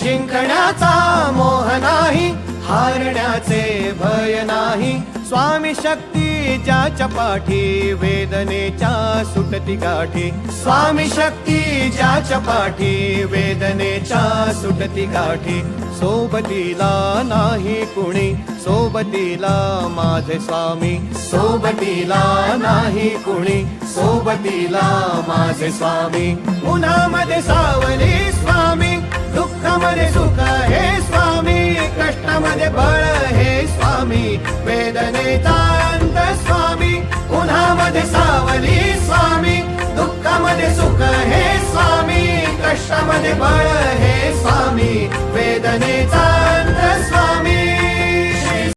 जिंकण्याचा मोह नाही, हारण्याचे भय नाही. स्वामी शक्ती ज्याच्या पाठी, वेदनेच्या सुटती गाठी. स्वामी शक्ती ज्याच्या पाठी, वेदनेच्या सुटती गाठी. सोबतीला नाही कुणी, सोबतीला माझे स्वामी. सोबतीला नाही कुणी, सोबतीला माझे स्वामी. उन्हामध्ये सावली स्वामी, दुःखामध्ये सुख हे स्वामी. कष्टामध्ये बळ हे स्वामी, वेदनेचा अंत स्वामी. उन्हामध्ये सावली स्वामी, दुःखामध्ये सुख हे स्वामी. कष्टामध्ये बळ हे